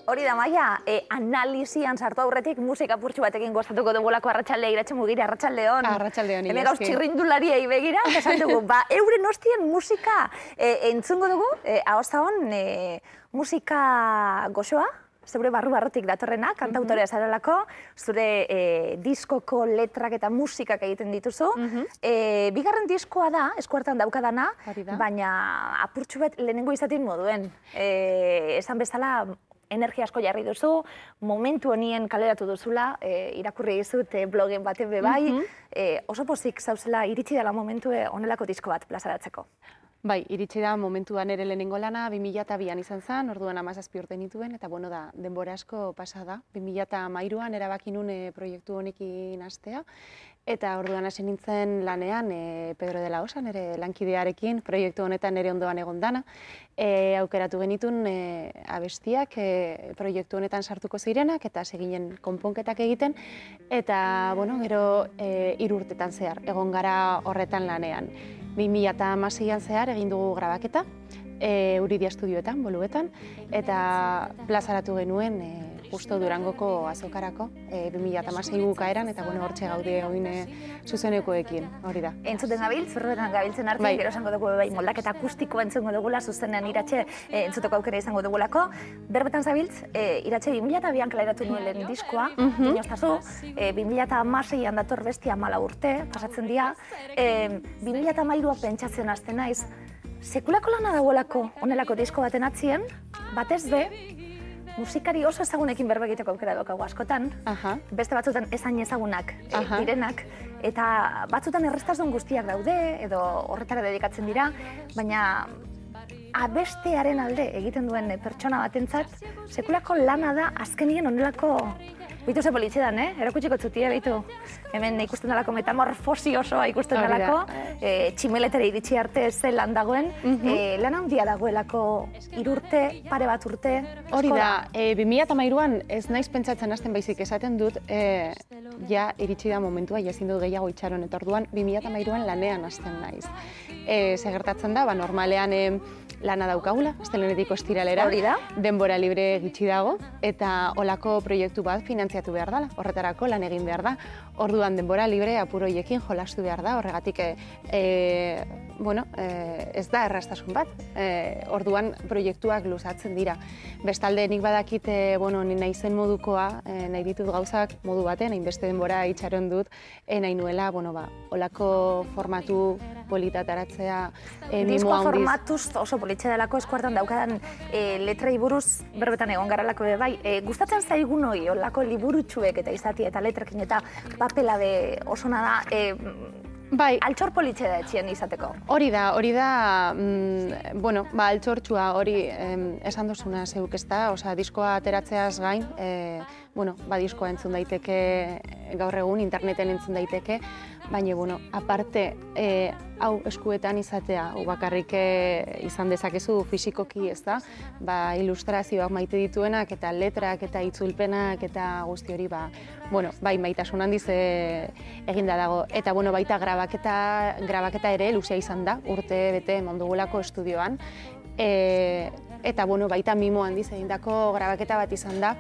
Hori da, Maia, analisian sartu aurretik musika purtsu batekin gozatuko dugulako arratsaldea iratzen mugire, arratsaldeon. Arratsaldeon, Hemen gauz txirrindulariei begira, esan dugu, euren ostien musika entzungo dugu, ahozahon musika goxoa, zeure barru-barrotik datorrena, kantautorea zarelako, zure diskoko letrak eta musikak egiten dituzu. Bigarren diskoa da, eskuartan daukadana, baina apurtxu bet lehenengo izatin moduen. Esan bezala, energia asko jarri duzu, momentu honien kaleratu duzula, irakurri dizut blogen baten bebai, oso pozik zauzela iritsi dela momentu honelako disko bat plazaratzeko. Bai, iritsi da momentuan ere lehenengo lana, 2002an izan zen, orduan 17 urte nituen, eta bueno da, denbora asko pasa da. 2013an erabaki nuen proiektu honekin hastea, eta orduan hasi nintzen lanean Pedro de la Osa, nire lankidearekin, proiektu honetan nire ondoan egon dana. Aukeratu genitun abestiak proiektu honetan sartuko zirenak, eta seginen konponketak egiten, eta bueno, gero 3 urtetan zehar, egon gara horretan lanean. 2016an zehar egin dugu grabaketa, Euridia Estudioetan, Boluetan, eta plazaratu genuen justo Durangoko azokarako, 2016 bukaeran, eta bueno, hortxe gaude gaudin zuzenekoekin, hori da. Entzuten gabiltz, zerretan gabiltzen arte, gero esango dugu moldaketa akustikoa entzungo dugula, zuzenean Iratxe entzuteko aukera izango dugulako. Berbetan zabiltz, Iratxe 2002an kaleratu nuen lehen diskoa, dinoztazu, 2016an dator besti 14 urte, pasatzen dira, 2013a pentsatzen hasten naiz, sekulako lana dagoelako honelako disko baten atzien, batez be, musikari oso ezagunekin berba egiteko aukera daukagu askotan, beste batzutan ezain ezagunak direnak, eta batzutan errestasun guztiak daude, edo horretara dedikatzen dira, baina abestearen alde egiten duen pertsona batentzat, sekulako lana da azkenien honelako, bitu ze politxedan, erakutsiko txutia, bitu, hemen ikusten dalako metamorfosi osoa ikusten dalako, tximeletere iritsi arte zelan dagoen, lan handia dagoelako 3 urte, pare bat urte. Hori da, 2013an ez naiz pentsatzen hasten baizik esaten dut, ja iritsi da momentua, ja ezin dut gehiago itxaron, eta orduan 2013an lanean hasten naiz. Segertatzen da, normalean lana daukagula, astelehenetik ostiralera, denbora libre gitxi dago, eta olako proiektu bat finantziatu behar dela, horretarako lan egin behar da. Orduan denbora libre apuroiekin jolastu behar da, horregatik ez da erraztasun bat, orduan proiektuak luzatzen dira. Bestalde nik badakit ni naizen modukoa, nahi ditut gauzak modu baten, hainbeste denbora itxaron dut, nahi nuela, olako formatu politataratzea, disko formatuz oso politxe delako eskuartan daukadan letrai buruz berbetan egon garralako bai. Gustatzen zaigun hori, olako liburutxuek eta izati eta letrekin eta papela osona da, altxor politxe da etxien izateko. Hori da, altxortxua hori esan duzuna zeuk ez da, diskoa ateratzeaz gain, diskoa entzun daiteke gaur egun, interneten entzun daiteke, baina, aparte, hau eskuetan izatea, bakarrik izan dezakezu fisikoki ez da, ilustrazioak maite dituenak eta letrak eta itzulpenak eta guzti hori, maitasun handiz eginda dago. Eta baita grabaketa ere luzea izan da, urte bete mondugulako estudioan, eta baita mimo handiz egindako grabaketa bat izan da,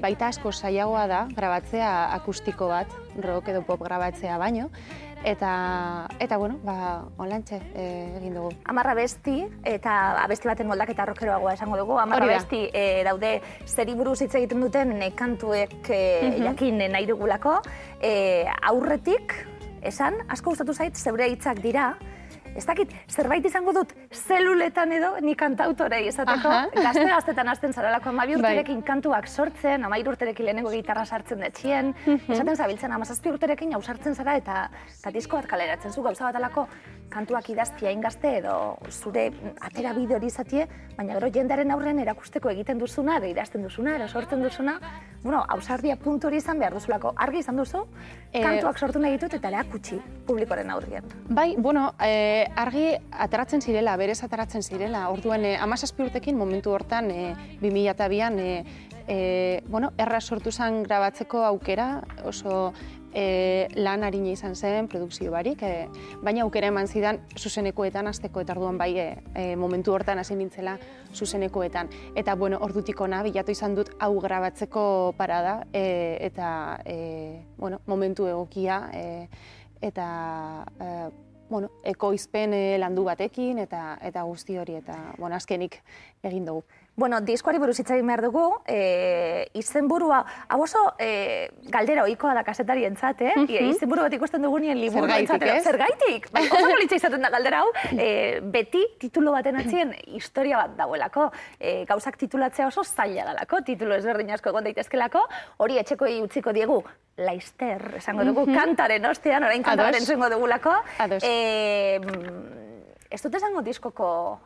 baita asko zailagoa da grabatzea akustiko bat, rock edo pop grabatzea baino, eta onlantxe egin dugu. 10 abesti, eta abesti baten moldaketa rockeroagoa esango dugu, 10 abesti daude zeri buruz hitz egiten duten kantuek jakin nahi dugulako, aurretik, esan, asko gustatu zait, zeure hitzak dira, ez dakit, zerbait izango dut zeluletan edo ni kantautorei esateko, gazte-gaztetan hasten zarelako 12 urterekin kantuak sortzen, 13 urterekin lehenengo gitarra sartzen detxien, esaten zabiltzen 17 urterekin hau sartzen zara eta disko bat kaleratzen zu gauza bat alako kantuak idaztia ingazte edo zure atera bide hori izatie, baina gero jendearen aurrean erakusteko egiten duzuna, edo idazten duzuna, edo sortzen duzuna, ausardia puntu hori izan behar duzulako. Argi izan duzu, kantuak sortu nahi ditut eta erakutsi publikoaren aurrean. Bai, argi ateratzen zirela, berez ateratzen zirela. Orduan, 17 urtekin momentu hortan, 2002an, erraz sortu zen grabatzeko aukera, oso lan harina izan zen, produkzio barik, baina aukera eman zidan zuzenekoetan hasteko, eta orduan bai momentu hortan hasi nintzela zuzenekoetan. Eta ordutik ona bilatu izan dut hau grabatzeko parada, eta momentu egokia, eta ekoizpen landu batekin, eta guzti hori, eta azkenik egin dugu. Diskoari buruz hitz egin behar dugu, izenburua, hau oso galdera ohikoa da kazetarientzat, izenburu bat ikusten dugunien liburu entzat. Zergaitik? Oso politxa izaten da galdera hau, beti titulo baten atzien historia bat dagoelako, gauzak titulatzea oso zaila dalako, titulo ezberdin asko egon daitezkelako, hori etxekoi utziko diegu, laizter, esango dugu, kantaren ostean, orain kantaren zengo dugulako. Ez dut esango diskoko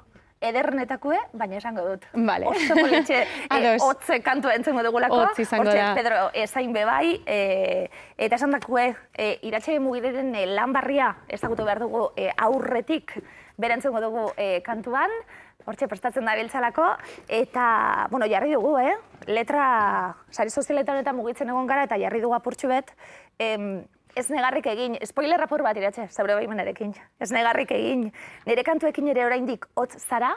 edernetakue, baina esango dut. Oso politxe, hotze kantua entzengo dugulako. Hortxe, Pedro, ezain bebai. Eta esan dakue, Iratxe Mugideren lan barria ezagutu behar dugu aurretik bera entzengo dugu kantuan. Hortxe, prestatzen da biltzalako. Eta, jarri dugu, letra sare sozialetan eta mugitzen egon gara, eta jarri dugu apurtxu bet. Ez negarrik egin, spoiler rapor bat Iratxe, zaure baimenarekin. Ez negarrik egin, nire kantuekin ere oraindik hotz zara,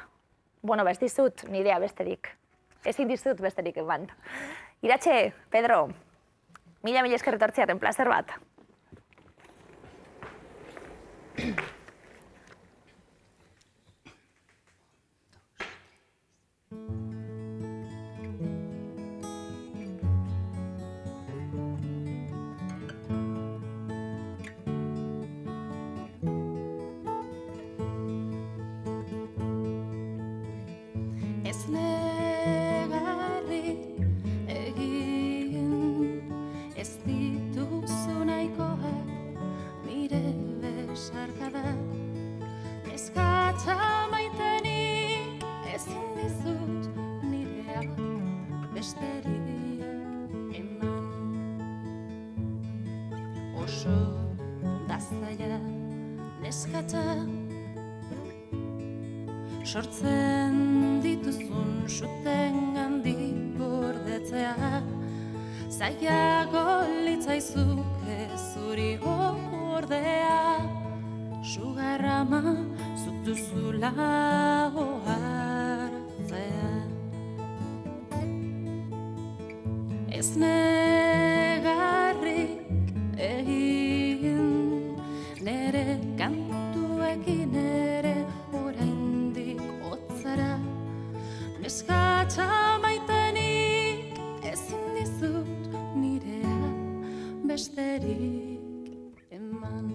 ez dizut nirea besterik. Ezin dizut besterik eban. Iratxe, Pedro, mila esker etortzearen plazer bat. Sortzen dituzun suten handik gordetzea, zaiago litzaizuke zuri ordea, sugarrama zutuzula ohartzea. Ez negarrik egin nere kantuekin ere eskatza maitenik ezin dizut nirea besterik eman.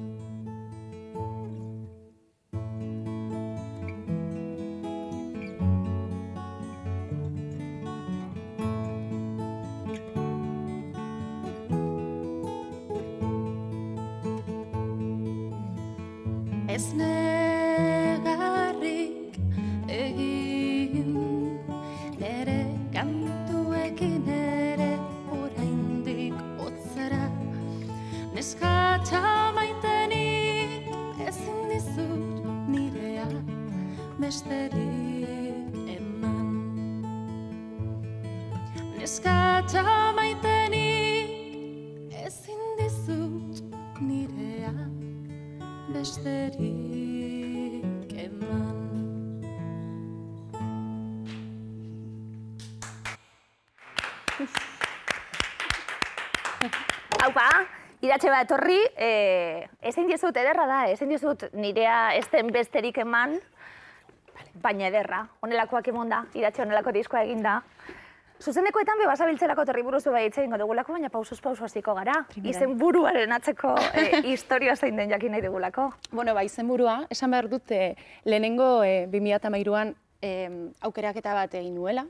Ez negarrik egin nere kantuekin ere oraindik hotzara, neskatza maitenik ezin dizut nirea besterik eman. Neskatza maitenik ezin dizut nirea besterik eman. Haupa, Iratxe bat etorri, ezin dizut ederra da, ezin dizut nirea ez den besterik eman, baina ederra, honelakoak emon da, Iratxe honelako diskoa egin da. Zuzenekoetan be basabiltzelako terri buruz beba hitz egingo dugulako, baina pausuz pausu hasiko gara. Izen buruaren atzeko historia zein den jakin nahi dugulako. Izen burua, esan behar dut lehenengo 2013an aukeraketa bat egin nuela,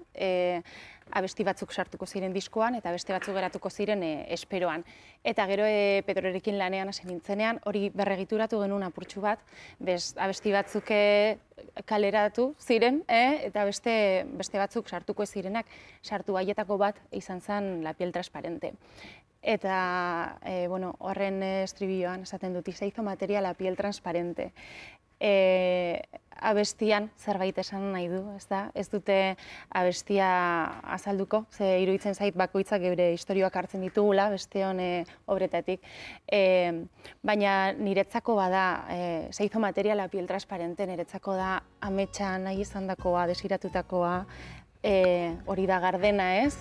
abesti batzuk sartuko ziren diskoan eta beste batzuk geratuko ziren esperoan. Eta gero Pedrorekin lanean hasi nintzenean, hori berregituratu genuen apurtxu bat, abesti batzuk kaleratu ziren, eta beste batzuk sartuko zirenak, sartu haietako bat izan zen La piel transparente. Eta horren estribilloan esaten dut, se hizo materia la piel transparente. abestian zerbait esan nahi du, ez dute abestia azalduko, ze iruditzen zait bakoitzak geure istorioak hartzen ditugula, besteon obretatik, baina niretzako bada, se hizo materia la piel transparente, niretzako da ametsa nahi izandakoa, desiratutakoa, hori da gardena, ez?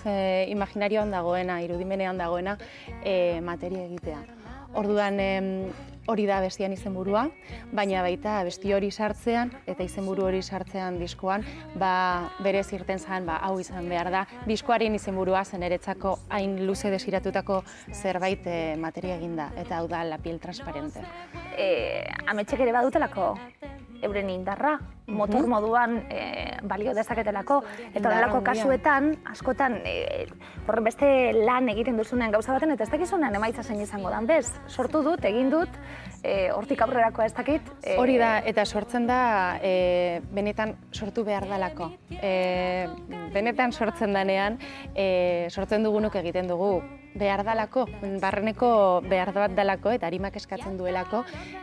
Imaginarioan dagoena, irudimenean dagoena materia egitea. Orduan hori da abestian izenburua, baina baita abesti hori sartzean eta izenburu hori sartzean diskoan, berez irten zen, hau izan behar da, diskoaren izenburua zen niretzako hain luze desiratutako zerbait materia eginda, eta hau da La piel transparente. Ametsek ere badutelako euren indarra, motor moduan balio dezaketelako, eta horrelako kasuetan, askotan, horren beste lan egiten duzunean gauza baten, eta ez dakizunean emaitza zein izango dan, bez? Sortu dut, egin dut, hortik aurrerakoa ez dakit. Hori da, eta sortzen da, benetan sortu behar dalako. Benetan sortzen danean, sortzen dugunok egiten dugu, behar dalako, barreneko behar bat dalako eta arimak eskatzen duelako,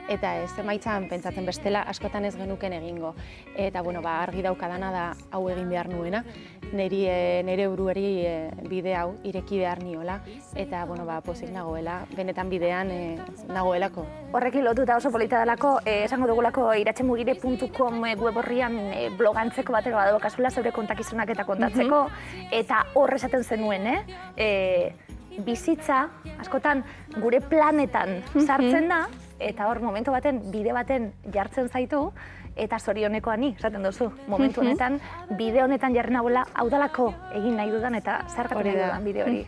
eta ez emaitzan pentsatzen bestela askotan ez genuken egingo. Eta argi daukadana da hau egin behar nuena, nire buruari bide hau ireki behar niola, eta pozik nagoela, benetan bidean nagoelako. Horrekin lotuta oso polita dalako, esango dugulako iratxemugire.com web horrian blogantzeko batero badabokazula zeure kontakizunak eta kontatzeko, eta hor esaten zenuen, bizitza, askotan gure planetan sartzen da, eta hor momentu baten, bide baten jartzen zaitu, eta zorionekoa ni, esaten duzu, momentu honetan, bide honetan jarri nagoela, hau dalako egin nahi dudan eta zertatu nahi dudan bide hori.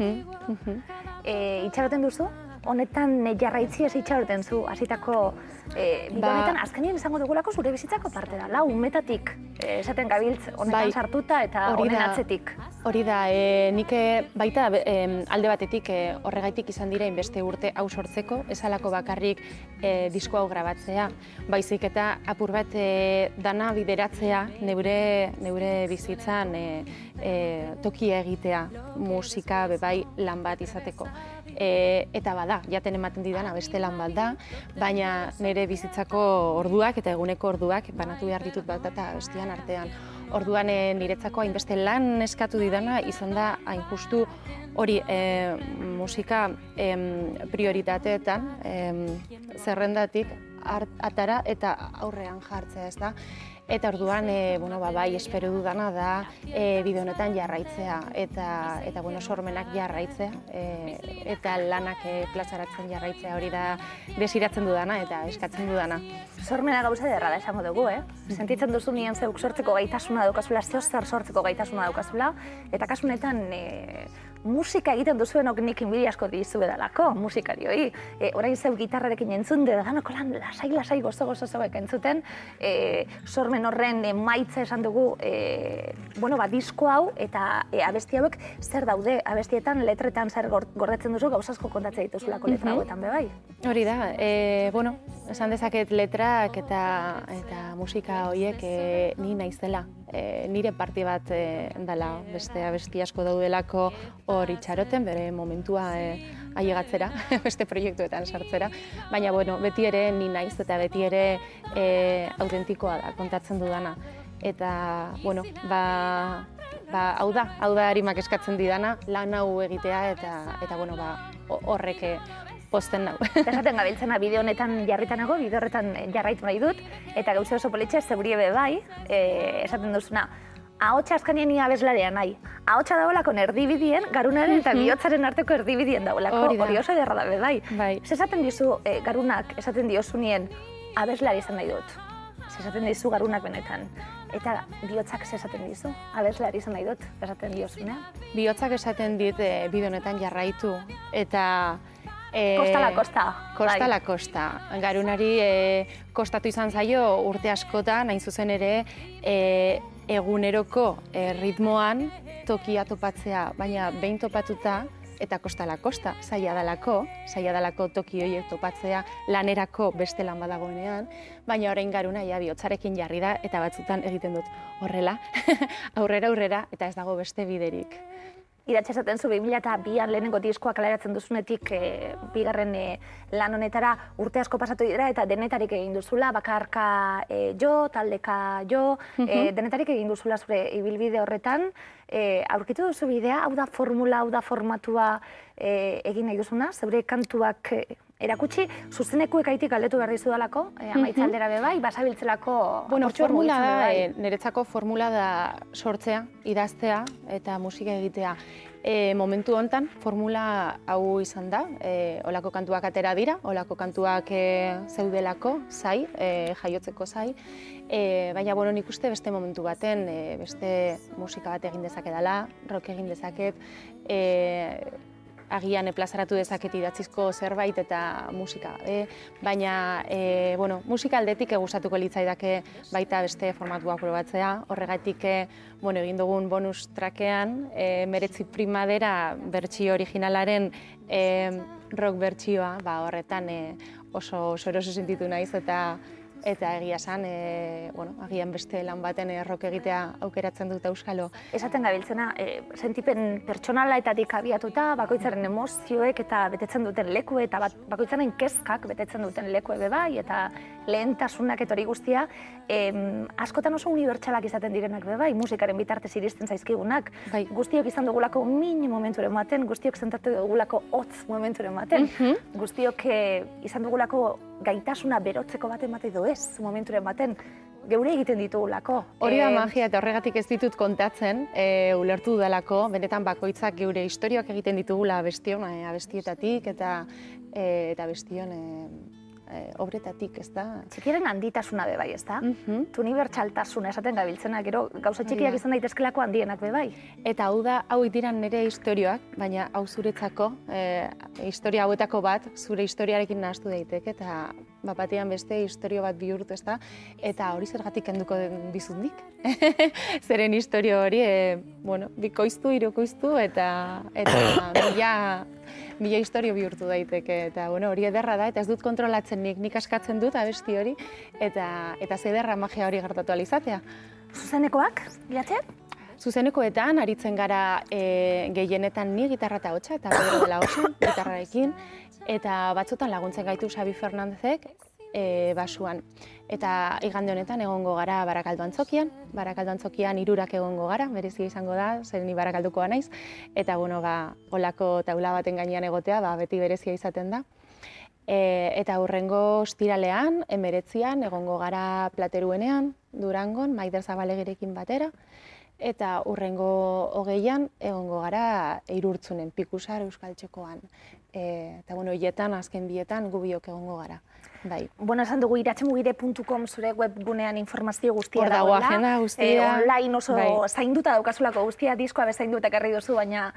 Itxaroten duzu? Honetan jarraitzi ez itxaroten zu, hasitako bide honetan, azkenien izango dugulako zure bizitzako parte da, umetatik esaten gabiltz honetan sartuta eta honen atzetik. Hori da, nik baita alde batetik horregaitik izan dira inbeste urte hau sortzeko, ez alako bakarrik disko hau grabatzea, baizik eta apur bat dana bideratzea neure bizitzan tokia egitea, musika bebai lan bat izateko. Eta bada, jaten ematen didana beste lan bat da, baina nire bizitzako orduak eta eguneko orduak banatu behar ditut bat eta bestian artean. Orduan niretzako hainbeste lan eskatu didana izan da hain justu hori musika prioritateetan zerrendatik atara eta aurrean jartzea, ez da? Eta orduan, bai, espero dudana da bide honetan jarraitzea eta sormenak jarraitzea eta lanak plazaratzen jarraitzea, hori da desiratzen dudana eta eskatzen dudana. Sormena gauza ederra da esango dugu, Sentitzen duzu nien zeuk sortzeko gaitasuna daukazula, zer sortzeko gaitasuna daukazula, eta kasunetan musika egiten duzuenok nik inbidi asko dizuedalako musikarioi. Orain zeu gitarrarekin entzun, danoko lan lasai gozo zeuek entzuten, sormen horren maitza esan dugu, disko hau eta abesti hauek zer daude, abestietan, letretan zer gordetzen duzu, gauzasko kontatzea dituzulako letra hauetan bebai. Hori da, esan dezaket letrak eta musika horiek ni naizela. Nire parti bat dela, beste abesti asko daudelako hor itxaroten, bere momentua ailegatzera, beste proiektuetan sartzera, baina beti ere ni naiz eta beti ere autentikoa da, kontatzen dudana. Eta, hau da harimak eskatzen didana, lan hau egitea eta horrek posten nau. Esaten gabiltzena bide honetan jarritanago, bide horretan jarraitu nahi dut, eta gauza oso politxe, zeburie bebai, esaten duzuna, ahotsa azkanien abeslarea nahi. Ahotsa dagoelako erdibidien, garunaren eta bihotzaren arteko erdibidien dagoelako, hori oso ederra da bebai. Esaten dizu garunak, esaten diozunien, abeslari izan nahi dut. Esaten dizu garunak benetan. Eta bihotzak esaten dizu, abeslari izan nahi dut, esaten diozunean. Bihotzak esaten dit bide honetan jarraitu, eta Kostala kosta. Kostala kosta. Garunari kostatu izan zaio urte askotan, hain zuzen ere eguneroko ritmoan tokia topatzea, baina behin topatuta eta kostala kosta, zaila dalako toki horiek topatzea lanerako beste lan badagoenean, baina orain garuna bihotzarekin jarri da eta batzutan egiten dut horrela, aurrera eta ez dago beste biderik. idatxe esaten zu 2002an lehenengo diskoa kaleratzen duzunetik bigarren lan honetara urte asko pasatu dira eta denetarik egin duzula, bakarka jo, taldeka jo, denetarik egin duzula zure ibilbide horretan. Aurkitu duzu bidea, hau da formula, hau da formatua egin nahi duzuna, zeure kantuak erakutsi, zuzenekuek aitik galdetu behar dizudalako, amaitzaldera bebai, basabiltzelako... Bueno, formula da, niretzako formula da sortzea, idaztea eta musika egitea. Momentu hontan formula hau izan da, olako kantuak atera dira, olako kantuak zeudelako, zai, jaiotzeko zai, baina bueno, nik uste beste momentu baten, beste musika bat egin dezakedala, rock egin dezaket, agian plazaratu dezaket idatzizko zerbait eta musika gabe, baina bueno, musika aldetik gustatuko litzaidake baita beste formatuak probatzea, horregatik bueno, egin dugun bonus trackean, 19 Primavera bertsio originalaren rock bertsioa, horretan oso eroso sentitu naiz eta egia esan, bueno, agian beste lan baten rock egitea aukeratzen dut euskalo. Esaten gabiltzena, sentipen pertsonalaetatik abiatuta, bakoitzaren emozioek eta betetzen duten lekue eta bakoitzaren kezkak betetzen duten lekue bebai eta lehentasunak eta hori guztia, askotan oso unibertsalak izaten direnak bebai, musikaren bitartez iristen zaizkigunak. Guztiok izan dugulako min momenturen baten, guztiok sentatu dugulako hotz momenturen baten, guztiok izan dugulako gaitasuna berotzeko baten edo ez, momenturen baten, geure egiten ditugulako. Hori da magia eta horregatik ez ditut kontatzen, ulertu dudalako, benetan bakoitzak geure historioak egiten ditugula abestietatik eta bestion obretatik, ez da? Txikiaren handitasuna bebai, ez da? Unibertsaltasuna esaten gabiltzena, gero gauza txikiak izan daitezkelako handienak bebai. Eta hau diran nire historioak, baina hau zuretzako, historia hauetako bat, zure historiarekin nahastu daiteke, eta batean beste historio bat bihurtu, ez da? Eta hori zergatik kenduko dizundik. Zeren historio hori, bueno, bikoiztu, hirukoiztu, eta mila historio bihurtu daiteke, eta hori ederra da, eta ez dut kontrolatzen nik askatzen dut abesti hori, eta zederra magia hori gertatu alizatea. Zuzenekoak, Iratxe? Zuzenekoetan, aritzen gara gehienetan ni gitarra eta hotxa, eta Pedro de la Osa, gitarrarekin, eta batzutan laguntzen gaitu Xabi Fernandezek basuan. Eta igande honetan egongo gara Barakaldo Antzokian. Barakaldo Antzokian 3 egongo gara, berezia izango da, zer ni Barakaldukoa naiz. Eta olako taula baten gainean egotea, beti berezia izaten da. Eta hurrengo ostiralean, 19an, egongo gara Plateruenean, Durangon, Maider Zabalegirekin batera. Eta hurrengo 20an, egongo gara Eirurtzunen, Pikusar Euskaltxokoan. Eta hietan, azken bietan, gubiok egongo gara. Bueno, esan dugu iratxemugire.com zure webgunean informazio guztia dagoela. Hor dago agenda guztia. Online oso zainduta daukazulako guztia, diskoa be zainduta ekarri duzu, baina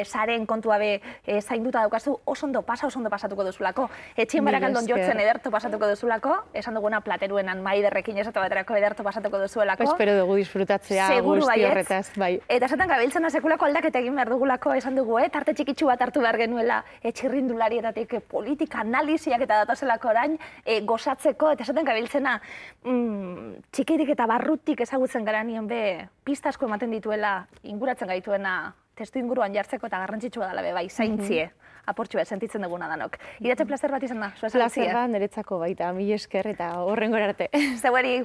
saren kontua be zainduta daukazu, oso ondo pasatuko duzulako. Etxien Barakaldon jotzen ederto pasatuko duzulako, esan duguna Plateruenan Maiderrekin esatu baterako ederto pasatuko duzuelako. Espero dugu disfrutatzea guzti horretaz, bai. Eta esaten gabiltzena sekulako aldaketa egin behar dugulako, esan dugu, tarte txikitsu bat hartu behar genuela txirrindularietatik politika analiziak eta datozelako orain, gozatzeko, eta esaten gabiltzena txikirik eta barrutik ezagutzen gara nion be, pista asko ematen dituela, inguratzen gaituena testu inguruan jartzeko eta garrantzitsua dela be, bai, zaintzie, aportxua sentitzen duguna danok. Iratxe plazer bat izan da, zua esan Plazer bat niretzako baita, mila esker eta horrengora arte. Zeueri,